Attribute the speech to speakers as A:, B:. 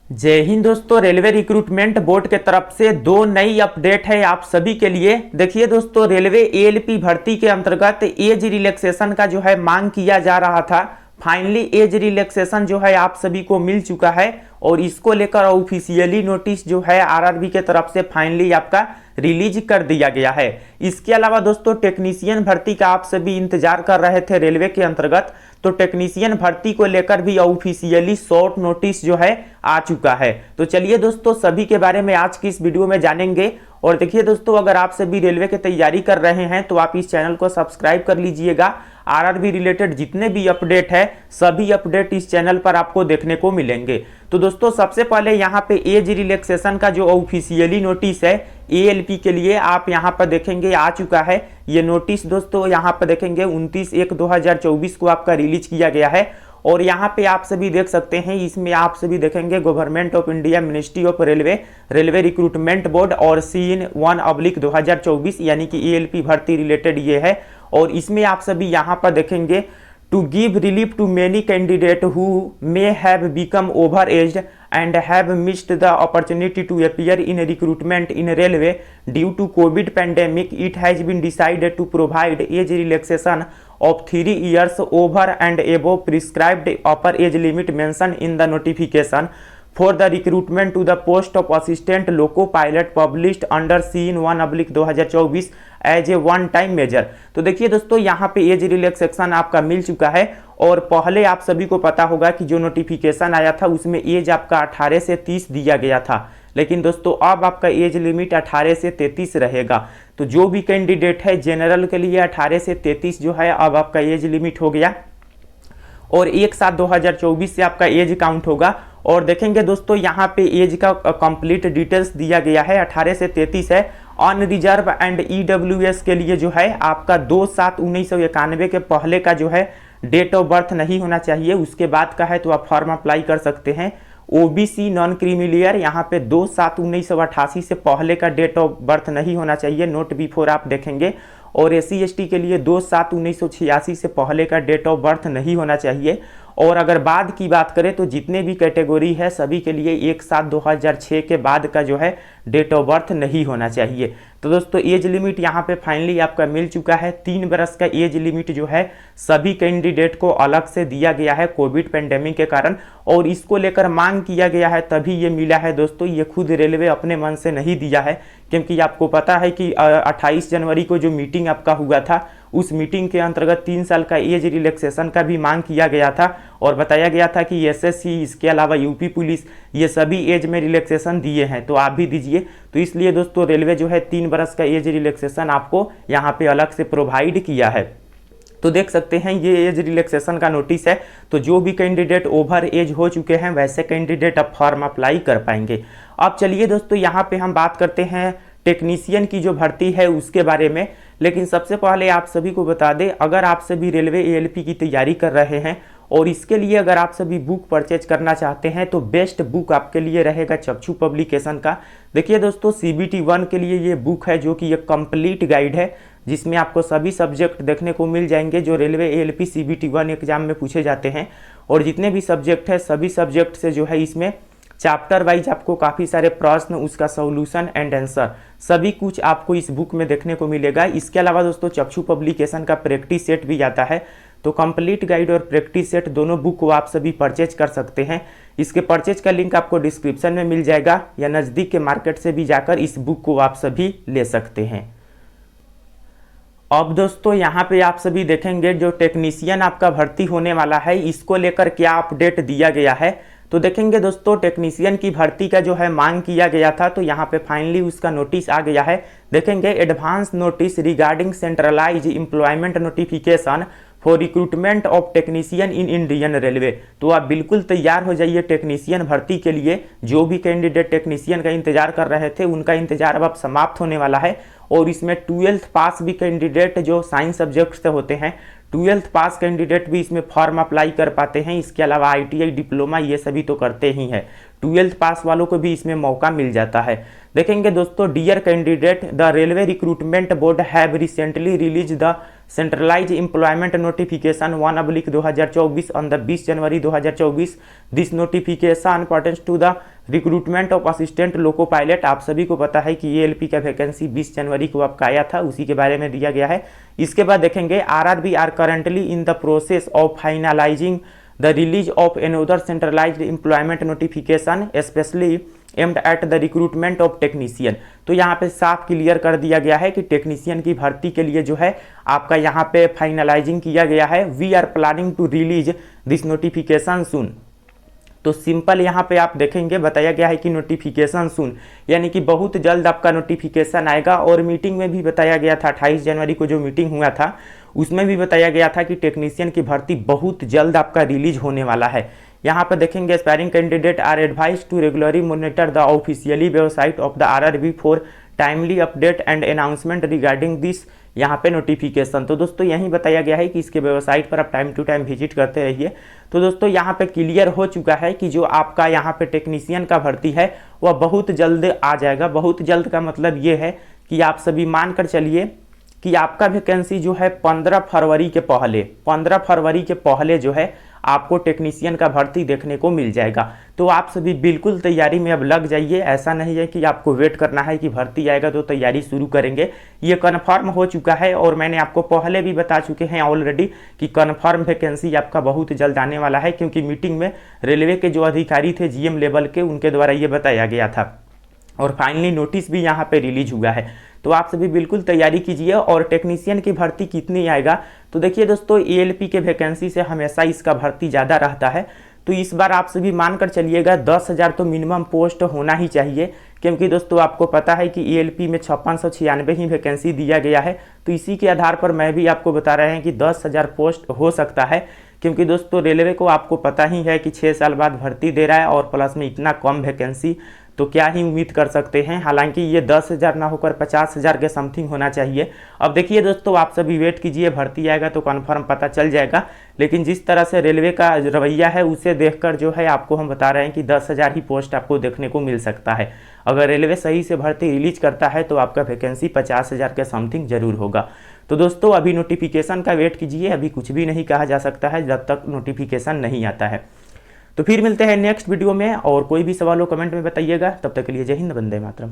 A: जय हिंद दोस्तों। Railway recruitment board के तरफ से दो नई अपडेट है आप सभी के लिए। देखिए दोस्तों, रेलवे एएलपी भर्ती के अंतर्गत एज रिलैक्सेशन का जो है मांग किया जा रहा था। फाइनली एज रिलैक्सेशन जो है आप सभी को मिल चुका है और इसको लेकर ऑफिशियली नोटिस जो है आरआरबी के तरफ से फाइनली आपका रिलीज कर दिया गया है। इसके अलावा दोस्तों, टेक्नीशियन भर्ती का आप सभी इंतजार कर रहे थे रेलवे के अंतर्गत, तो टेक्नीशियन भर्ती को लेकर भी ऑफिशियली शॉर्ट नोटिस जो है आ चुका है। तो चलिए दोस्तों, सभी के बारे में आज की इस वीडियो में जानेंगे। और देखिए दोस्तों, अगर आप सभी रेलवे की तैयारी कर रहे हैं तो आप इस चैनल को सब्सक्राइब कर लीजिएगा। आरआरबी रिलेटेड जितने भी अपडेट है सभी अपडेट इस चैनल पर आपको देखने को मिलेंगे। तो दोस्तों, सबसे पहले यहाँ पे एज रिलैक्सेशन का जो ऑफिशियली नोटिस है एएलपी के लिए आप यहाँ पर देखेंगे आ चुका है। ये नोटिस दोस्तों यहाँ पर देखेंगे 29/1/2024 को आपका रिलीज किया गया है। और यहाँ पे आप सभी देख सकते हैं, इसमें आप सभी देखेंगे government of India, ministry of railway, railway recruitment board और सीन 1/2024 यानी कि एएलपी भर्ती रिलेटेड ये है। और इसमें आप सभी यहाँ पर देखेंगे to give relief to many candidates who may have become over-aged and have missed the opportunity to appear in recruitment in railway due to COVID pandemic, it has been decided to provide age relaxation of 3 years over and above prescribed upper age limit mentioned in the notification for the recruitment to the post of assistant loco pilot published under CEN 1/2024 as a one time measure. तो देखिए दोस्तों, यहाँ पे age relaxation आपका मिल चुका है। और पहले आप सभी को पता होगा कि जो नोटिफिकेशन आया था उसमें एज आपका 18 से 30 दिया गया था, लेकिन दोस्तों अब आपका एज लिमिट 18 से 33 रहेगा। तो जो भी कैंडिडेट है जनरल के लिए 18 से 33 जो है अब आपका एज लिमिट हो गया और 1/7/2024 से आपका एज काउंट होगा। और देखेंगे दोस्तों, यहाँ पे एज का कंप्लीट डिटेल्स दिया गया है, 18 से 33 है। अनरिजर्व एंड ईडब्ल्यूएस के लिए जो है आपका 2/7/1991 के पहले का जो है डेट ऑफ बर्थ नहीं होना चाहिए, उसके बाद का है तो आप फॉर्म अप्लाई कर सकते हैं। ओबीसी नॉन क्रीमिलियर यहाँ पे 2/7/1988 से पहले का डेट ऑफ बर्थ नहीं होना चाहिए, नोट बिफोर आप देखेंगे। और एससी एसटी के लिए 2/7/1986 से पहले का डेट ऑफ बर्थ नहीं होना चाहिए। और अगर बाद की बात करें तो जितने भी कैटेगरी है सभी के लिए 1/7/2006 के बाद का जो है डेट ऑफ बर्थ नहीं होना चाहिए। तो दोस्तों, एज लिमिट यहाँ पे फाइनली आपका मिल चुका है। 3 बरस का एज लिमिट जो है सभी कैंडिडेट को अलग से दिया गया है कोविड पेंडेमिक के कारण, और इसको लेकर मांग किया गया है तभी ये मिला है दोस्तों। ये खुद रेलवे अपने मन से नहीं दिया है, क्योंकि आपको पता है कि 28 जनवरी को जो मीटिंग आपका हुआ था उस मीटिंग के अंतर्गत 3 साल का एज रिलैक्सेशन का भी मांग किया गया था और बताया गया था कि एसएससी, इसके अलावा यूपी पुलिस, ये सभी एज में रिलैक्सेशन दिए हैं तो आप भी दीजिए। तो इसलिए दोस्तों रेलवे जो है 3 बरस का एज रिलैक्सेशन आपको यहाँ पे अलग से प्रोवाइड किया है। तो देख सकते हैं ये एज रिलैक्सेशन का नोटिस है। तो जो भी कैंडिडेट ओवर एज हो चुके हैं वैसे कैंडिडेट अब फॉर्म अप्लाई कर पाएंगे। अब चलिए दोस्तों, यहाँ पे हम बात करते हैं टेक्नीशियन की जो भर्ती है उसके बारे में। लेकिन सबसे पहले आप सभी को बता दें, अगर आप सभी रेलवे एएलपी की तैयारी कर रहे हैं और इसके लिए अगर आप सभी बुक परचेज करना चाहते हैं तो बेस्ट बुक आपके लिए रहेगा चक्षु पब्लिकेशन का। देखिए दोस्तों, CBT 1 के लिए ये बुक है जो कि एक कंप्लीट गाइड है जिसमें आपको सभी सब्जेक्ट देखने को मिल जाएंगे जो रेलवे एएलपी CBT 1 एग्जाम में पूछे जाते हैं। और जितने भी सब्जेक्ट है सभी सब्जेक्ट से जो है इसमें चैप्टर वाइज आपको काफ़ी सारे प्रश्न, उसका सॉल्यूशन एंड आंसर सभी कुछ आपको इस बुक में देखने को मिलेगा। इसके अलावा दोस्तों चक्षु पब्लिकेशन का प्रैक्टिस सेट भी आता है। तो कंप्लीट गाइड और प्रैक्टिस सेट दोनों बुक को आप सभी परचेज कर सकते हैं। इसके परचेज का लिंक आपको डिस्क्रिप्शन में मिल जाएगा या नज़दीक के मार्केट से भी जाकर इस बुक को आप सभी ले सकते हैं। अब दोस्तों, यहाँ पे आप सभी देखेंगे जो टेक्नीशियन आपका भर्ती होने वाला है इसको लेकर क्या अपडेट दिया गया है। तो देखेंगे दोस्तों, टेक्नीशियन की भर्ती का जो है मांग किया गया था तो यहाँ पे फाइनली उसका नोटिस आ गया है। देखेंगे advance notice regarding centralize employment notification for recruitment of technician in Indian railway. तो आप बिल्कुल तैयार हो जाइए टेक्नीशियन भर्ती के लिए। जो भी कैंडिडेट टेक्नीशियन का इंतजार कर रहे थे उनका इंतजार अब समाप्त होने वाला है। और इसमें 12th पास भी कैंडिडेट जो साइंस सब्जेक्ट से होते हैं 12th पास कैंडिडेट भी इसमें फॉर्म अप्लाई कर पाते हैं। इसके अलावा ITI डिप्लोमा ये सभी तो करते ही हैं, 12th पास वालों को भी इसमें मौका मिल जाता है। देखेंगे दोस्तों, dear candidate, the railway recruitment board have recently release the centralize employment notification 1/2024 on the 20 January 2024। This notification pertains to the recruitment of assistant loco pilot, आप सभी को पता है कि एएलपी का वैकेंसी 20 जनवरी को आपका आया था, उसी के बारे में दिया गया है। इसके बाद देखेंगे RRB are currently in the process of finalizing the release of another centralized employment notification specially aimed at the recruitment of technician. तो यहाँ पे साफ क्लियर कर दिया गया है कि टेक्नीशियन की भर्ती के लिए जो है आपका यहाँ पे फाइनलाइजिंग किया गया है। We are planning to release this notification soon. तो सिंपल यहाँ पे आप देखेंगे बताया गया है कि नोटिफिकेशन सून, यानी कि बहुत जल्द आपका नोटिफिकेशन आएगा। और मीटिंग में भी बताया गया था, 28 जनवरी को जो मीटिंग हुआ था उसमें भी बताया गया था कि टेक्नीशियन की भर्ती बहुत जल्द आपका रिलीज होने वाला है। यहाँ पर देखेंगे aspiring candidate are advise to regularly monitor the officially website of the RRB for timely update and announcement regarding this यहाँ पे नोटिफिकेशन। तो दोस्तों यही बताया गया है कि इसके वेबसाइट पर आप टाइम टू टाइम विजिट करते रहिए। तो दोस्तों यहाँ पे क्लियर हो चुका है कि जो आपका यहाँ पे टेक्नीशियन का भर्ती है वह बहुत जल्द आ जाएगा। बहुत जल्द का मतलब ये है कि आप सभी मान कर चलिए कि आपका वैकेंसी जो है 15 फरवरी के पहले जो है आपको टेक्नीशियन का भर्ती देखने को मिल जाएगा। तो आप सभी बिल्कुल तैयारी में अब लग जाइए। ऐसा नहीं है कि आपको वेट करना है कि भर्ती आएगा तो तैयारी शुरू करेंगे, ये कन्फर्म हो चुका है। और मैंने आपको पहले भी बता चुके हैं ऑलरेडी कि कन्फर्म वैकेंसी आपका बहुत जल्द आने वाला है, क्योंकि मीटिंग में रेलवे के जो अधिकारी थे जीएम लेवल के, उनके द्वारा ये बताया गया था और फाइनली नोटिस भी यहाँ पे रिलीज हुआ है। तो आप सभी बिल्कुल तैयारी कीजिए। और टेक्नीशियन की भर्ती कितनी आएगा, तो देखिए दोस्तों एएलपी के वैकेंसी से हमेशा इसका भर्ती ज़्यादा रहता है। तो इस बार आप सभी मानकर चलिएगा 10,000 तो मिनिमम पोस्ट होना ही चाहिए, क्योंकि दोस्तों आपको पता है कि एएलपी में 5696 ही वैकेंसी दिया गया है। तो इसी के आधार पर मैं भी आपको बता रहे हैं कि 10,000 पोस्ट हो सकता है, क्योंकि दोस्तों रेलवे को आपको पता ही है कि 6 साल बाद भर्ती दे रहा है और प्लस में इतना कम वैकेंसी, तो क्या ही उम्मीद कर सकते हैं। हालांकि ये 10,000 ना होकर 50,000 के समथिंग होना चाहिए। अब देखिए दोस्तों आप सभी वेट कीजिए, भर्ती आएगा तो कन्फर्म पता चल जाएगा। लेकिन जिस तरह से रेलवे का रवैया है उसे देखकर जो है आपको हम बता रहे हैं कि 10,000 ही पोस्ट आपको देखने को मिल सकता है। अगर रेलवे सही से भर्ती रिलीज करता है तो आपका वैकेंसी 50,000 के समथिंग जरूर होगा। तो दोस्तों अभी नोटिफिकेशन का वेट कीजिए, अभी कुछ भी नहीं कहा जा सकता है जब तक नोटिफिकेशन नहीं आता है। तो फिर मिलते हैं नेक्स्ट वीडियो में, और कोई भी सवाल हो कमेंट में बताइएगा। तब तक के लिए जय हिंद, वंदे मातरम।